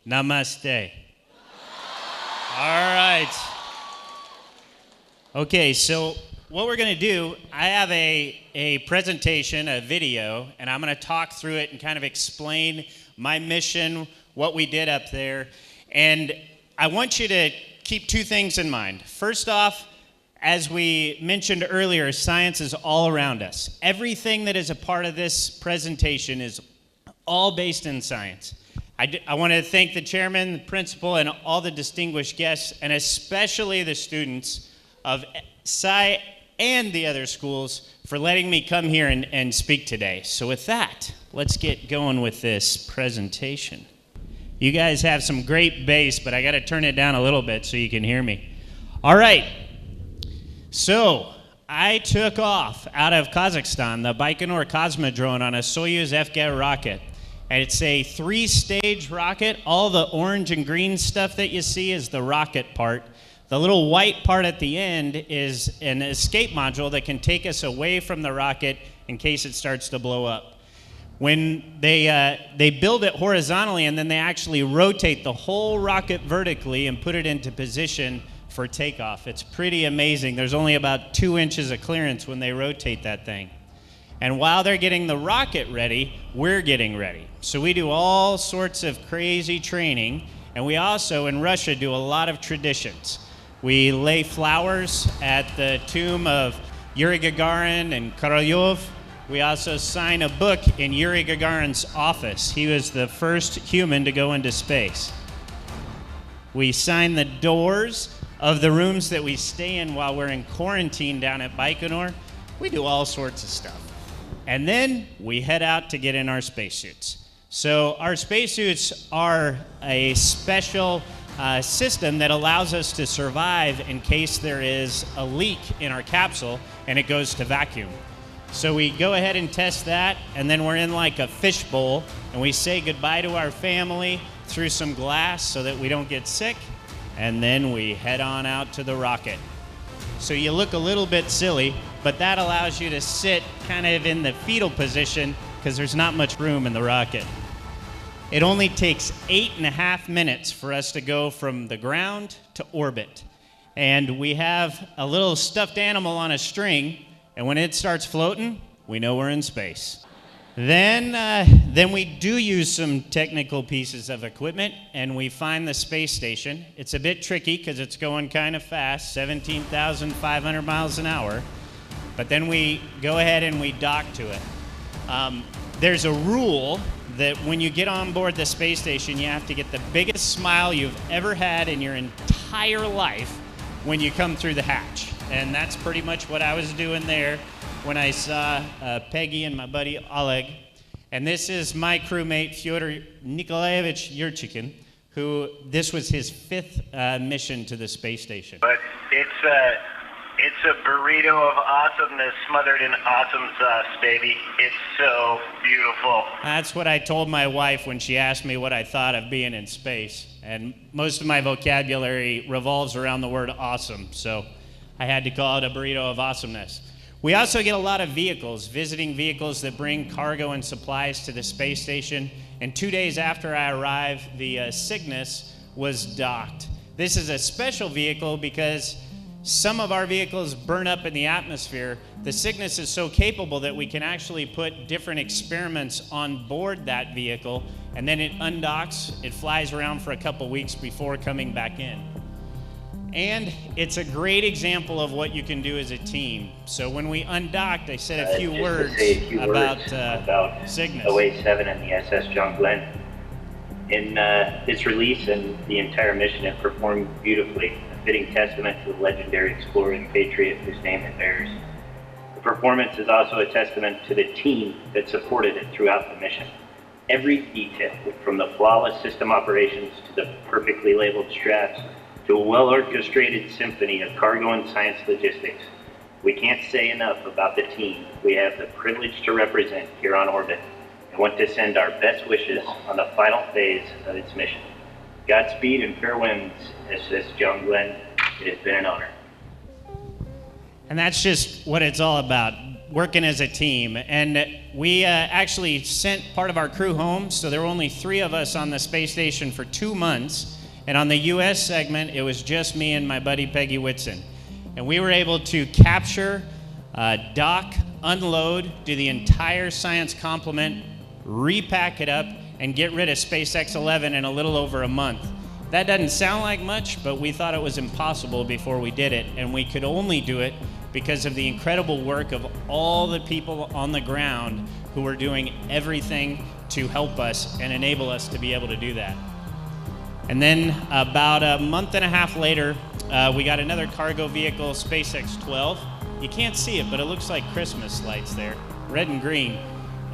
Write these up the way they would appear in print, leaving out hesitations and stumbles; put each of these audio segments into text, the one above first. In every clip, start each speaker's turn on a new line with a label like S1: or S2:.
S1: Namaste. All right. Okay, so what we're going to do, I have a presentation, a video, and I'm going to talk through it and kind of explain my mission, what we did up there. And I want you to keep two things in mind. First off, as we mentioned earlier, science is all around us. Everything that is a part of this presentation is all based in science. I want to thank the chairman, the principal, and all the distinguished guests, and especially the students of SAI and the other schools for letting me come here and speak today. So with that, let's get going with this presentation. You guys have some great bass, but I got to turn it down a little bit so you can hear me. All right. So I took off out of Kazakhstan, the Baikonur Cosmodrome, on a Soyuz FGAR rocket. And it's a 3-stage rocket. All the orange and green stuff that you see is the rocket part. The little white part at the end is an escape module that can take us away from the rocket in case it starts to blow up. When they build it horizontally and then they actually rotate the whole rocket vertically and put it into position for takeoff. It's pretty amazing. There's only about 2 inches of clearance when they rotate that thing. And while they're getting the rocket ready, we're getting ready. So we do all sorts of crazy training, and we also, in Russia, do a lot of traditions. We lay flowers at the tomb of Yuri Gagarin and Korolev. We also sign a book in Yuri Gagarin's office. He was the first human to go into space. We sign the doors of the rooms that we stay in while we're in quarantine down at Baikonur. We do all sorts of stuff. And then we head out to get in our spacesuits. So our spacesuits are a special system that allows us to survive in case there is a leak in our capsule and it goes to vacuum. So we go ahead and test that, and then we're in like a fishbowl, and we say goodbye to our family through some glass so that we don't get sick, and then we head on out to the rocket. So you look a little bit silly, but that allows you to sit kind of in the fetal position because there's not much room in the rocket. It only takes 8.5 minutes for us to go from the ground to orbit. And we have a little stuffed animal on a string, and when it starts floating, we know we're in space. Then we do use some technical pieces of equipment, and we find the space station. It's a bit tricky because it's going kind of fast, 17,500 miles an hour. But then we go ahead and we dock to it. There's a rule that when you get on board the space station, you have to get the biggest smile you've ever had in your entire life when you come through the hatch. And that's pretty much what I was doing there when I saw Peggy and my buddy Oleg. And this is my crewmate, Fyodor Nikolaevich Yurchikin, who this was his 5th mission to the space station.
S2: But it's a burrito of awesomeness smothered in awesome sauce, baby. It's so beautiful.
S1: That's what I told my wife when she asked me what I thought of being in space. And most of my vocabulary revolves around the word awesome, so I had to call it a burrito of awesomeness. We also get a lot of vehicles, visiting vehicles that bring cargo and supplies to the space station. And 2 days after I arrived, the Cygnus was docked. This is a special vehicle because some of our vehicles burn up in the atmosphere. The Cygnus is so capable that we can actually put different experiments on board that vehicle, and then it undocks, it flies around for a couple weeks before coming back in. And it's a great example of what you can do as a team. So when we undocked, I said a few words about Cygnus.
S3: OA-7 and the SS John Glenn. In its release and the entire mission, it performed beautifully, a fitting testament to the legendary explorer and patriot whose name it bears. The performance is also a testament to the team that supported it throughout the mission. Every detail, from the flawless system operations to the perfectly labeled straps, to a well-orchestrated symphony of cargo and science logistics. We can't say enough about the team we have the privilege to represent here on orbit, and want to send our best wishes on the final phase of its mission. Godspeed and fair winds, SS John Glenn. It has been an honor.
S1: And that's just what it's all about. working as a team. And we actually sent part of our crew home, so there were only 3 of us on the space station for 2 months. And on the US segment, it was just me and my buddy Peggy Whitson. And we were able to capture, dock, unload, do the entire science complement, repack it up, and get rid of SpaceX 11 in a little over a month. That doesn't sound like much, but we thought it was impossible before we did it, and we could only do it because of the incredible work of all the people on the ground who were doing everything to help us and enable us to be able to do that. And then about a month and a half later, we got another cargo vehicle, SpaceX 12. You can't see it, but it looks like Christmas lights there, red and green.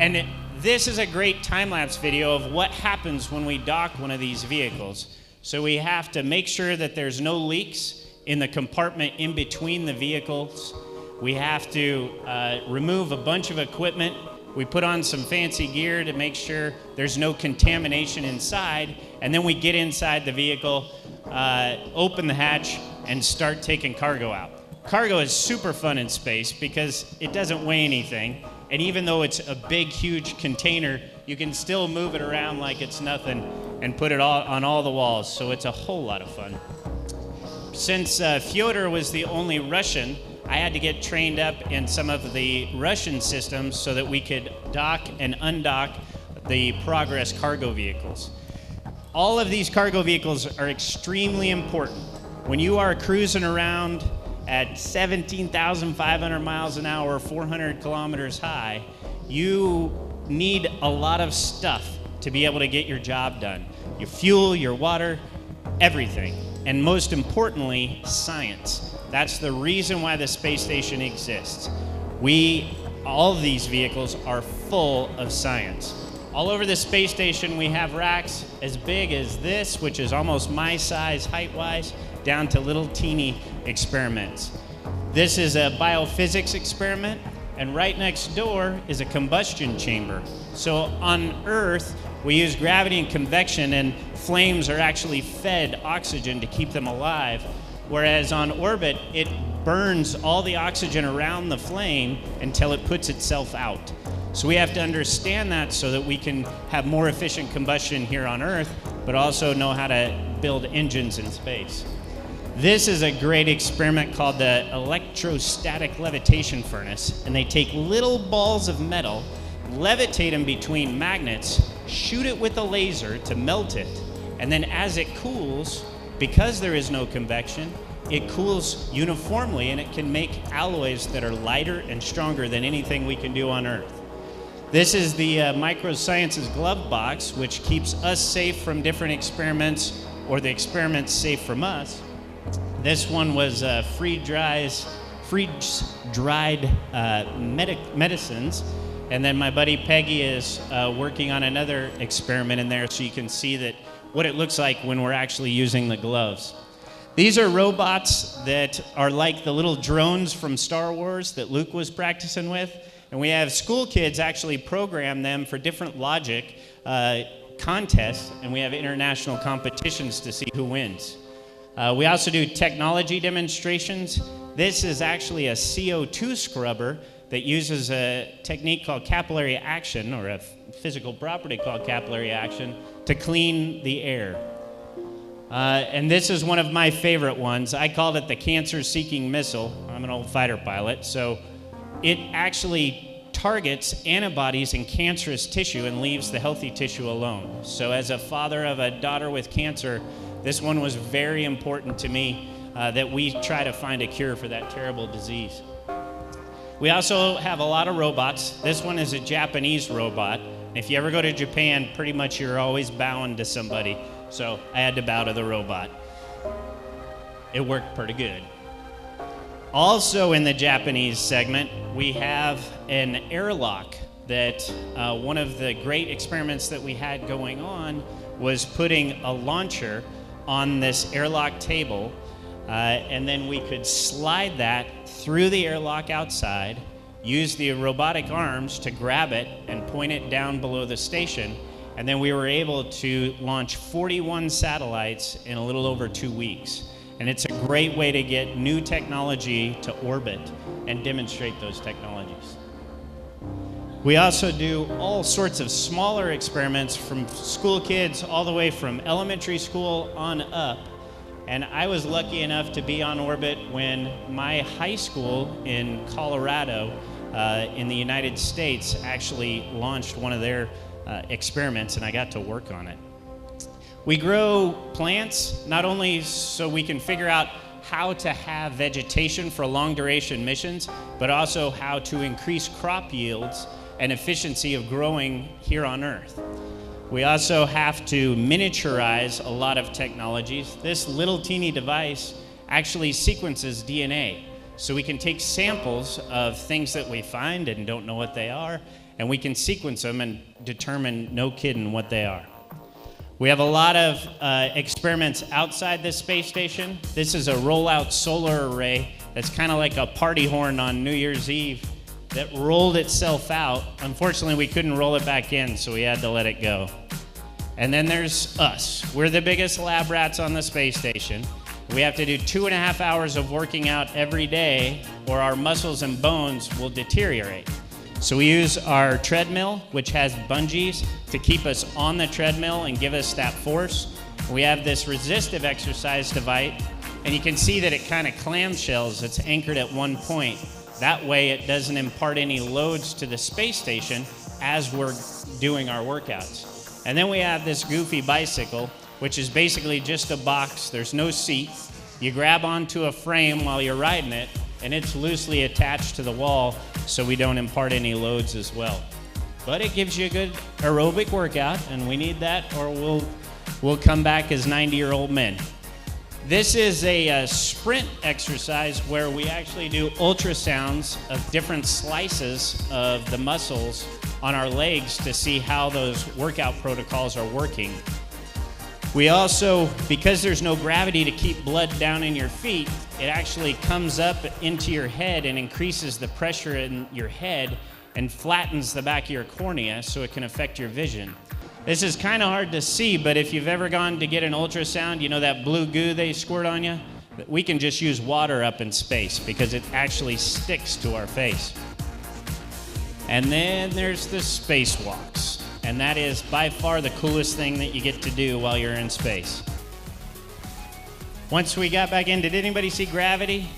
S1: And this is a great time-lapse video of what happens when we dock one of these vehicles. So we have to make sure that there's no leaks in the compartment in between the vehicles. We have to remove a bunch of equipment. We put on some fancy gear to make sure there's no contamination inside, and then we get inside the vehicle, open the hatch, and start taking cargo out. Cargo is super fun in space because it doesn't weigh anything, and even though it's a big, huge container, you can still move it around like it's nothing and put it all on all the walls, so it's a whole lot of fun. Since Fyodor was the only Russian, I had to get trained up in some of the Russian systems so that we could dock and undock the Progress cargo vehicles. All of these cargo vehicles are extremely important. When you are cruising around at 17,500 miles an hour, 400 kilometers high, you need a lot of stuff to be able to get your job done. Your fuel, your water, everything. And most importantly, science. That's the reason why the space station exists. All of these vehicles are full of science. All over the space station, we have racks as big as this, which is almost my size height-wise, down to little teeny experiments. This is a biophysics experiment, and right next door is a combustion chamber. So on Earth, we use gravity and convection, and flames are actually fed oxygen to keep them alive. Whereas on orbit, it burns all the oxygen around the flame until it puts itself out. So we have to understand that so that we can have more efficient combustion here on Earth, but also know how to build engines in space. This is a great experiment called the electrostatic levitation furnace, and they take little balls of metal, levitate them between magnets, shoot it with a laser to melt it, and then as it cools, because there is no convection, it cools uniformly and it can make alloys that are lighter and stronger than anything we can do on Earth. This is the Microsciences glove box, which keeps us safe from different experiments or the experiments safe from us. This one was freeze-dried medicines. And then my buddy Peggy is working on another experiment in there so you can see what it looks like when we're actually using the gloves. These are robots that are like the little drones from Star Wars that Luke was practicing with. And we have school kids actually program them for different logic contests, and we have international competitions to see who wins. We also do technology demonstrations. This is actually a CO2 scrubber that uses a technique called capillary action, or a physical property called capillary action, to clean the air. And this is one of my favorite ones. I called it the cancer-seeking missile. I'm an old fighter pilot, so it actually targets antibodies in cancerous tissue and leaves the healthy tissue alone. So as a father of a daughter with cancer, this one was very important to me, that we try to find a cure for that terrible disease. We also have a lot of robots. This one is a Japanese robot. If you ever go to Japan, pretty much you're always bowing to somebody. So I had to bow to the robot. It worked pretty good. Also in the Japanese segment, we have an airlock that one of the great experiments that we had going on was putting a launcher on this airlock table, and then we could slide that through the airlock outside, use the robotic arms to grab it and point it down below the station, and then we were able to launch 41 satellites in a little over 2 weeks. And it's a great way to get new technology to orbit and demonstrate those technologies. We also do all sorts of smaller experiments from school kids all the way from elementary school on up. And I was lucky enough to be on orbit when my high school in Colorado in the United States actually launched one of their experiments, and I got to work on it. We grow plants not only so we can figure out how to have vegetation for long duration missions, but also how to increase crop yields and efficiency of growing here on Earth. We also have to miniaturize a lot of technologies. This little teeny device actually sequences DNA. So we can take samples of things that we find and don't know what they are, and we can sequence them and determine, no kidding, what they are. We have a lot of experiments outside this space station. This is a rollout solar array that's kind of like a party horn on New Year's Eve that rolled itself out. Unfortunately, we couldn't roll it back in, so we had to let it go. And then there's us. We're the biggest lab rats on the space station. We have to do 2.5 hours of working out every day, or our muscles and bones will deteriorate. So we use our treadmill, which has bungees, to keep us on the treadmill and give us that force. We have this resistive exercise device, and you can see that it kind of clamshells. It's anchored at one point. That way it doesn't impart any loads to the space station as we're doing our workouts. And then we have this goofy bicycle, which is basically just a box. There's no seat. You grab onto a frame while you're riding it, and it's loosely attached to the wall so we don't impart any loads as well. But it gives you a good aerobic workout, and we need that, or we'll come back as 90-year-old men. This is a sprint exercise where we actually do ultrasounds of different slices of the muscles on our legs to see how those workout protocols are working. We also, because there's no gravity to keep blood down in your feet, it actually comes up into your head and increases the pressure in your head and flattens the back of your cornea so it can affect your vision. This is kind of hard to see, but if you've ever gone to get an ultrasound, you know that blue goo they squirt on you? We can just use water up in space because it actually sticks to our face. And then there's the spacewalks, and that is by far the coolest thing that you get to do while you're in space. Once we got back in, did anybody see Gravity?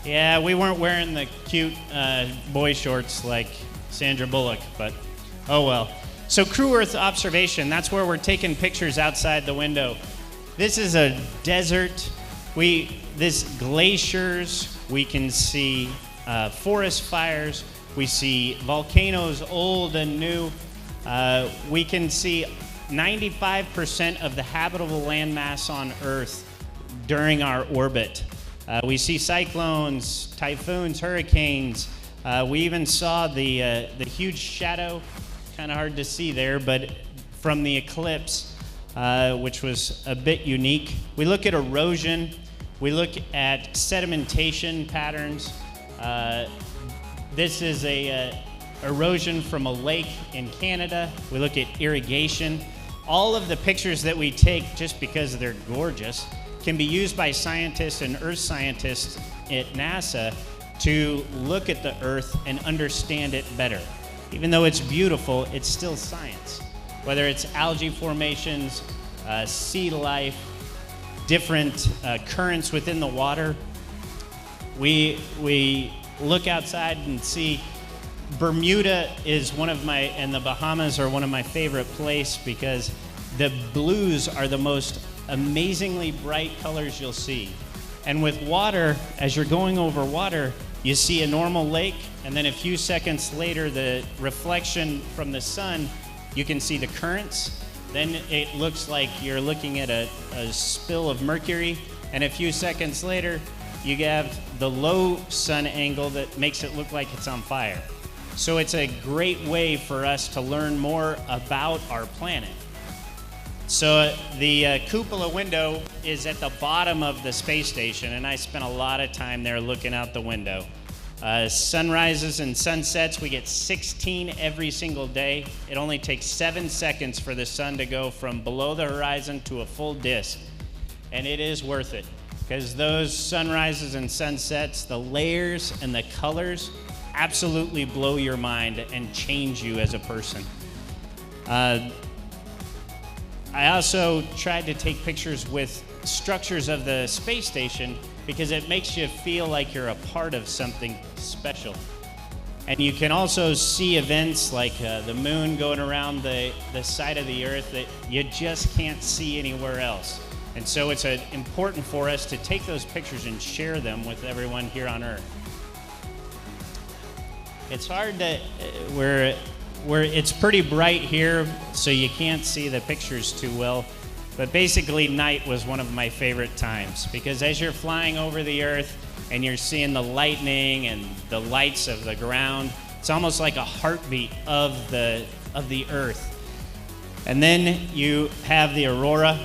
S1: Yeah, we weren't wearing the cute boy shorts like Sandra Bullock, but oh well. So Crew Earth observation, that's where we're taking pictures outside the window. This is a desert. This glaciers, we can see forest fires, we see volcanoes old and new. We can see 95% of the habitable landmass on Earth during our orbit. We see cyclones, typhoons, hurricanes. We even saw the huge shadow, kind of hard to see there, but from the eclipse, which was a bit unique. We look at erosion. We look at sedimentation patterns. This is a erosion from a lake in Canada. We look at irrigation. All of the pictures that we take, just because they're gorgeous, can be used by scientists and earth scientists at NASA to look at the Earth and understand it better. Even though it's beautiful, it's still science. Whether it's algae formations, sea life, different currents within the water. We look outside and see Bermuda is one of my, and the Bahamas are one of my favorite places because the blues are the most amazingly bright colors you'll see. And with water, as you're going over water, you see a normal lake, and then a few seconds later, the reflection from the sun, you can see the currents. Then it looks like you're looking at a spill of mercury, and a few seconds later, you have the low sun angle that makes it look like it's on fire. So it's a great way for us to learn more about our planet. So the cupola window is at the bottom of the space station, and I spent a lot of time there looking out the window. Sunrises and sunsets, we get 16 every single day. It only takes 7 seconds for the sun to go from below the horizon to a full disk, and it is worth it because those sunrises and sunsets, the layers and the colors absolutely blow your mind and change you as a person. I also tried to take pictures with structures of the space station because it makes you feel like you're a part of something special. And you can also see events like the moon going around the side of the Earth that you just can't see anywhere else. And so it's important for us to take those pictures and share them with everyone here on Earth. It's hard to, it's pretty bright here, so you can't see the pictures too well. But basically, night was one of my favorite times because as you're flying over the Earth and you're seeing the lightning and the lights of the ground, it's almost like a heartbeat of the Earth. And then you have the aurora,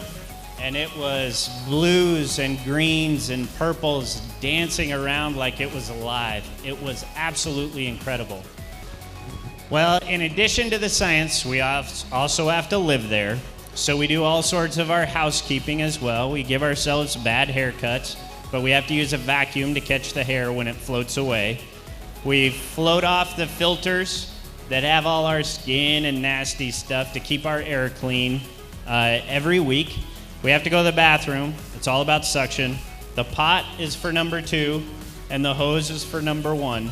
S1: and it was blues and greens and purples dancing around like it was alive. It was absolutely incredible. Well, in addition to the science, we also have to live there. So we do all sorts of our housekeeping as well. We give ourselves bad haircuts, but we have to use a vacuum to catch the hair when it floats away. We float off the filters that have all our skin and nasty stuff to keep our air clean every week. We have to go to the bathroom. It's all about suction. The pot is for number 2, and the hose is for number 1.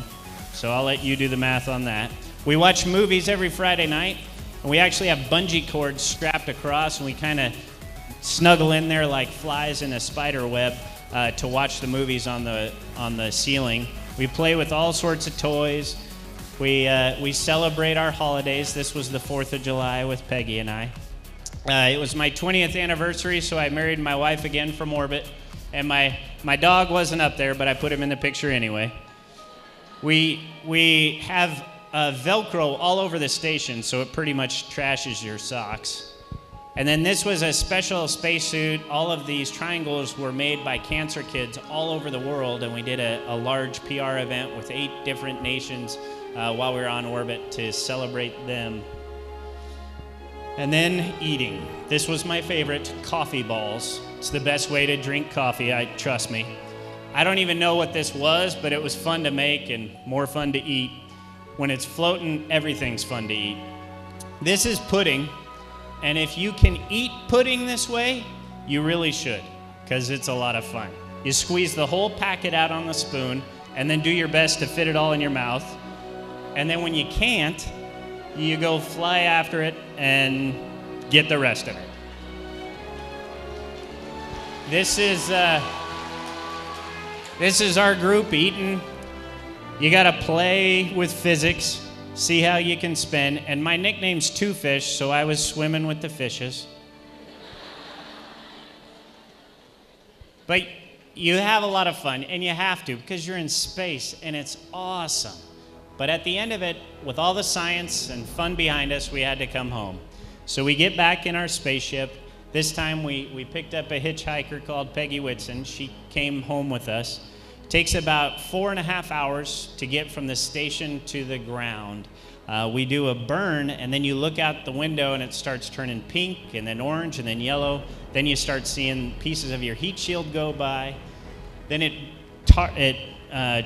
S1: So I'll let you do the math on that. We watch movies every Friday night, and we actually have bungee cords strapped across, and we kind of snuggle in there like flies in a spider web to watch the movies on the ceiling. We play with all sorts of toys. We celebrate our holidays. This was the 4th of July with Peggy and I. It was my 20th anniversary, so I married my wife again from orbit. And my dog wasn't up there, but I put him in the picture anyway. We have Velcro all over the station, so it pretty much trashes your socks. And then this was a special spacesuit. All of these triangles were made by cancer kids all over the world, and we did a large PR event with 8 different nations while we were on orbit to celebrate them. And then eating. This was my favorite, coffee balls. It's the best way to drink coffee, trust me. I don't even know what this was, but it was fun to make and more fun to eat. When it's floating, everything's fun to eat. This is pudding, and if you can eat pudding this way, you really should, because it's a lot of fun. You squeeze the whole packet out on the spoon, and then do your best to fit it all in your mouth. And then when you can't, you go fly after it and get the rest of it. This is our group eating. You gotta play with physics, see how you can spin. And my nickname's Two Fish, so I was swimming with the fishes. But you have a lot of fun, and you have to, because you're in space, and it's awesome. But at the end of it, with all the science and fun behind us, we had to come home. So we get back in our spaceship. This time we picked up a hitchhiker called Peggy Whitson. She came home with us. It takes about 4.5 hours to get from the station to the ground. We do a burn, and then you look out the window and it starts turning pink and then orange and then yellow. Then you start seeing pieces of your heat shield go by. Then it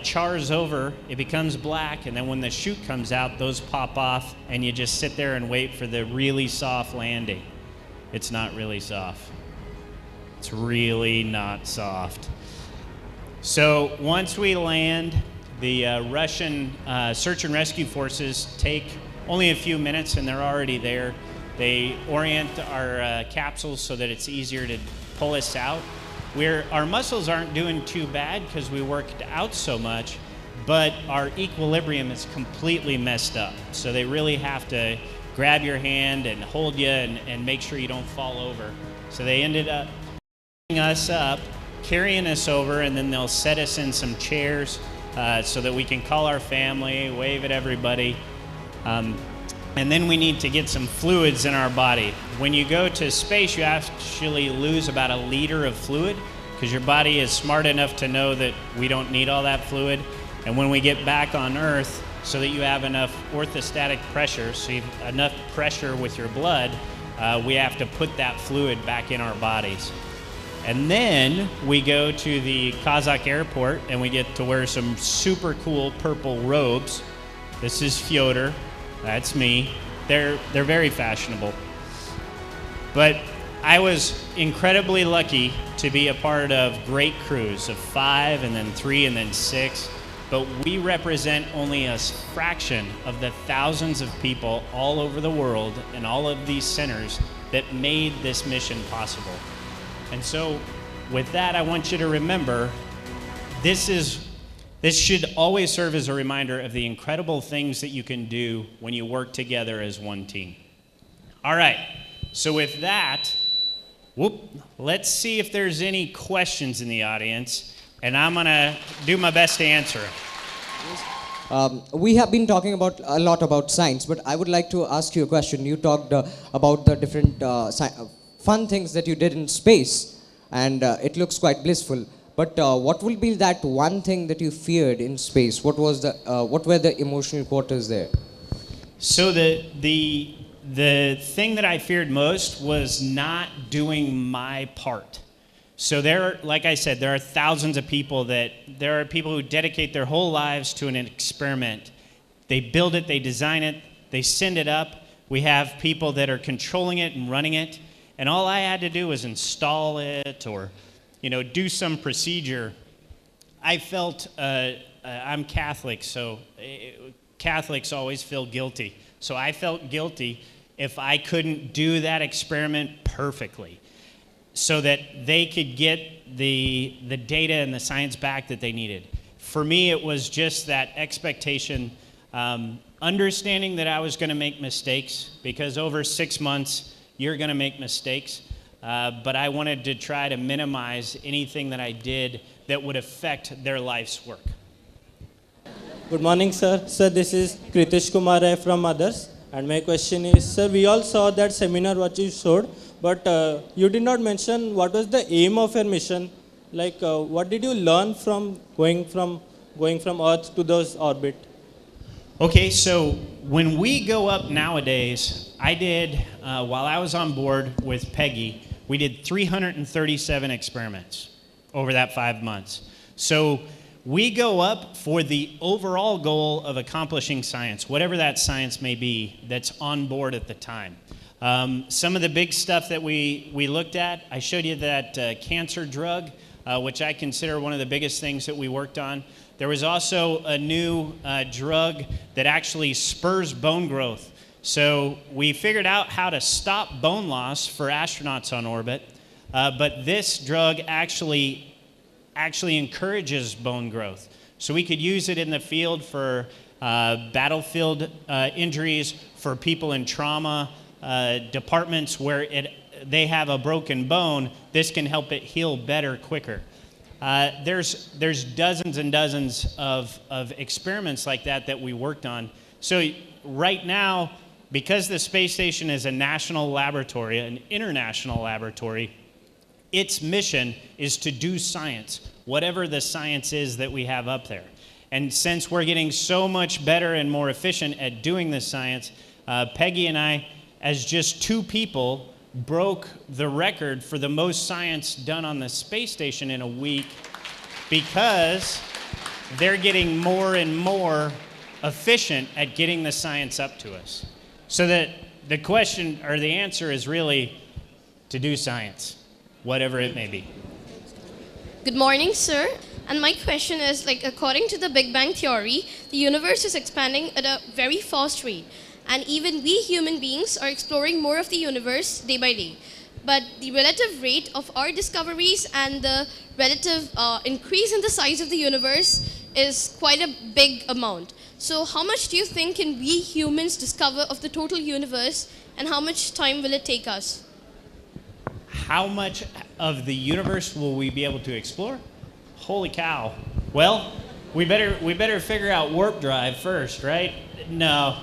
S1: chars over, it becomes black, and then when the chute comes out, those pop off, and you just sit there and wait for the really soft landing. It's not really soft. It's really not soft. So once we land, the Russian search and rescue forces take only a few minutes, and they're already there. They orient our capsules so that it's easier to pull us out. Our muscles aren't doing too bad because we worked out so much, but our equilibrium is completely messed up. So they really have to grab your hand and hold you and make sure you don't fall over. So they ended up picking us up, carrying us over, and then they'll set us in some chairs so that we can call our family, wave at everybody. And then we need to get some fluids in our body. When you go to space, you actually lose about 1 liter of fluid because your body is smart enough to know that we don't need all that fluid. And when we get back on Earth, so that you have enough orthostatic pressure, so you have enough pressure with your blood, we have to put that fluid back in our bodies. And then we go to the Kazakh airport and we get to wear some super cool purple robes. This is Fyodor, that's me. They're very fashionable. But I was incredibly lucky to be a part of great crews of 5 and then 3 and then 6. But we represent only a fraction of the thousands of people all over the world and all of these centers that made this mission possible. And so with that, I want you to remember, this should always serve as a reminder of the incredible things that you can do when you work together as one team. All right, so with that, let's see if there's any questions in the audience, and I'm gonna do my best to answer them.
S4: We have been talking a lot about science, but I would like to ask you a question. You talked about the different fun things that you did in space, and it looks quite blissful. But what will be that one thing that you feared in space? What were the emotional quarters there?
S1: So the thing that I feared most was not doing my part. So like I said, there are thousands of people there are people who dedicate their whole lives to an experiment. They build it, they design it, they send it up. We have people that are controlling it and running it. And all I had to do was install it or, do some procedure. I felt, I'm Catholic, so Catholics always feel guilty. So I felt guilty if I couldn't do that experiment perfectly so that they could get the data and the science back that they needed. For me, it was just that expectation, understanding that I was going to make mistakes, because over 6 months, you're going to make mistakes. But I wanted to try to minimize anything that I did that would affect their life's work.
S5: Good morning, sir. Sir, this is Kritish Kumar Rai from Others. And my question is, sir, we all saw that seminar what you showed, but you did not mention what was the aim of your mission. Like, what did you learn from going from Earth to those orbit?
S1: Okay, so when we go up nowadays, I did, while I was on board with Peggy, we did 337 experiments over that 5 months. So we go up for the overall goal of accomplishing science, whatever that science may be that's on board at the time. Some of the big stuff that we looked at, I showed you that cancer drug, which I consider one of the biggest things that we worked on. There was also a new drug that actually spurs bone growth. So we figured out how to stop bone loss for astronauts on orbit, but this drug actually encourages bone growth. So we could use it in the field for battlefield injuries, for people in trauma departments where they have a broken bone. This can help it heal better, quicker. There's dozens and dozens of experiments like that we worked on. So right now, because the space station is a national laboratory, an international laboratory, its mission is to do science, whatever the science is that we have up there. And since we're getting so much better and more efficient at doing this science, Peggy and I, as just 2 people, broke the record for the most science done on the space station in a week, because they're getting more and more efficient at getting the science up to us. So that the question, or the answer, is really to do science, whatever it may be.
S6: Good morning, sir. And my question is, according to the Big Bang Theory, the universe is expanding at a very fast rate. And even we human beings are exploring more of the universe day by day. But the relative rate of our discoveries and the relative increase in the size of the universe is quite a big amount. So how much do you think can we humans discover of the total universe, and how much time will it take us?
S1: How much of the universe will we be able to explore? Holy cow. Well, we better figure out warp drive first, right? No.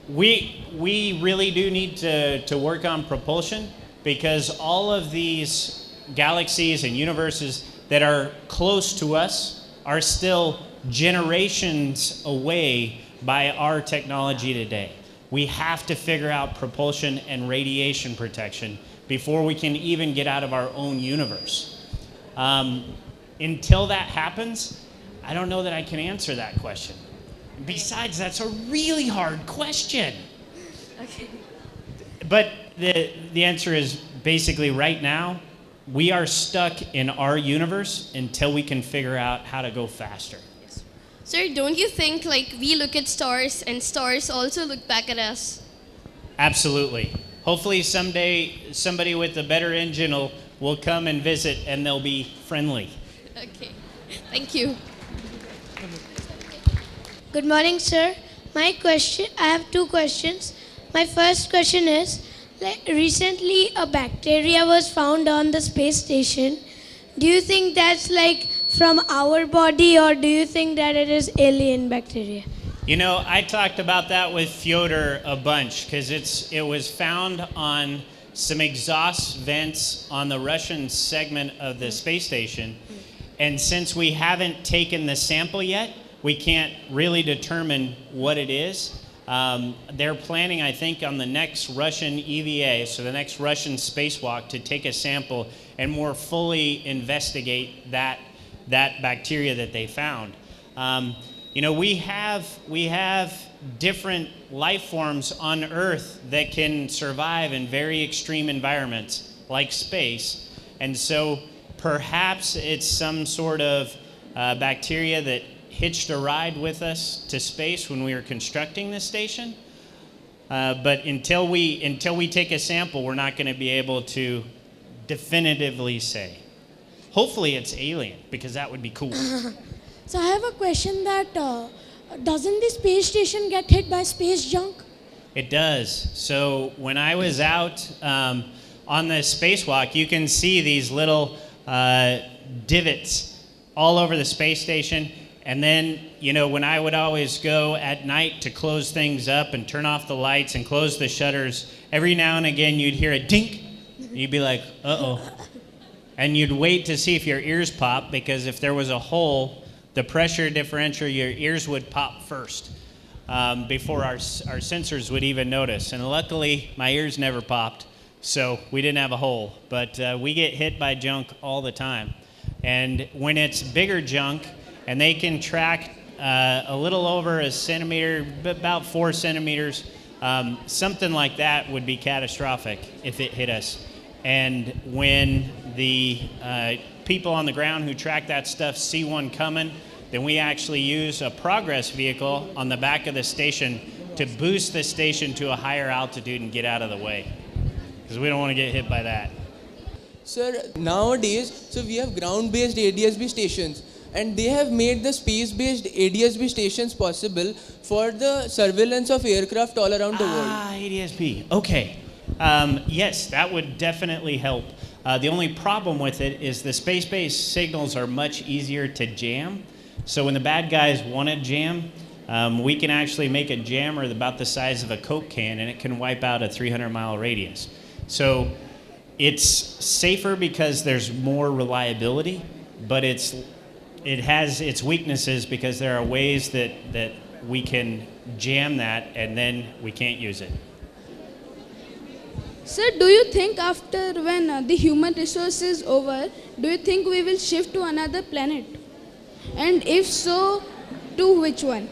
S1: We really do need to work on propulsion, because all of these galaxies and universes that are close to us are still generations away by our technology today. We have to figure out propulsion and radiation protection, before we can even get out of our own universe. Until that happens, I don't know that I can answer that question. Besides, that's a really hard question.
S6: Okay.
S1: But the answer is basically right now, we are stuck in our universe until we can figure out how to go faster.
S6: Sir, don't you think like we look at stars and stars also look back at us?
S1: Absolutely. Hopefully someday somebody with a better engine will come and visit and they'll be friendly.
S6: Okay. Thank you.
S7: Good morning, sir. I have two questions. My first question is, recently a bacteria was found on the space station. Do you think that's like from our body, or do you think that it is alien bacteria?
S1: You know, I talked about that with Fyodor a bunch because it was found on some exhaust vents on the Russian segment of the space station. And since we haven't taken the sample yet, we can't really determine what it is. They're planning, I think, on the next Russian EVA, so the next Russian spacewalk, to take a sample and more fully investigate that bacteria that they found. You know, we have different life forms on Earth that can survive in very extreme environments, like space. And so perhaps it's some sort of bacteria that hitched a ride with us to space when we were constructing this station. But until we take a sample, we're not going to be able to definitively say. Hopefully it's alien, because that would be cool.
S8: So I have a question that doesn't the space station get hit by space junk?
S1: It does. So when I was out on the spacewalk, you can see these little divots all over the space station. And then, you know, when I would always go at night to close things up and turn off the lights and close the shutters, every now and again you'd hear a dink. You'd be like, uh-oh. And you'd wait to see if your ears pop, because if there was a hole, the pressure differential, your ears would pop first before our sensors would even notice. And luckily, my ears never popped, so we didn't have a hole. But we get hit by junk all the time. And when it's bigger junk, and they can track a little over a centimeter, about 4 centimeters, something like that would be catastrophic if it hit us. And when the people on the ground who track that stuff see one coming, then we actually use a progress vehicle on the back of the station to boost the station to a higher altitude and get out of the way, because we don't want to get hit by that.
S9: Sir, nowadays, so we have ground-based ADS-B stations, and they have made the space-based ADS-B stations possible for the surveillance of aircraft all around the world.
S1: ADS-B, okay. Yes, that would definitely help. The only problem with it is the space-based signals are much easier to jam. So when the bad guys want to jam, we can actually make a jammer about the size of a Coke can, and it can wipe out a 300-mile radius. So it's safer because there's more reliability, but it has its weaknesses because there are ways that we can jam that and then we can't use it.
S8: Sir, do you think after when the human resource is over, do you think we will shift to another planet? And if so, to which one?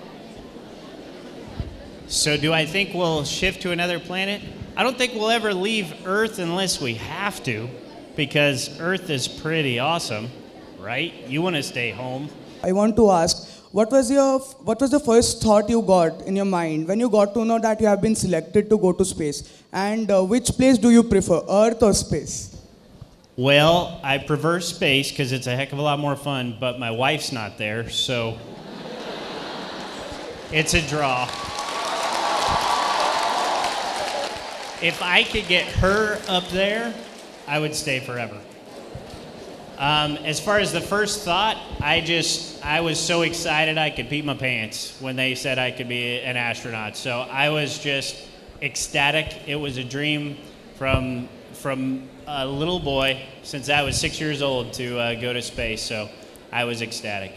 S1: So do I think we'll shift to another planet? I don't think we'll ever leave Earth unless we have to, because Earth is pretty awesome, right? You want to stay home.
S10: I want to ask, what was the first thought you got in your mind when you got to know that you have been selected to go to space? And which place do you prefer, Earth or space?
S1: Well, I prefer space because it's a heck of a lot more fun, but my wife's not there, so it's a draw. If I could get her up there, I would stay forever. As far as the first thought, I was so excited I could pee my pants when they said I could be an astronaut. So I was just ecstatic. It was a dream from a little boy since I was 6 years old to go to space. So I was ecstatic.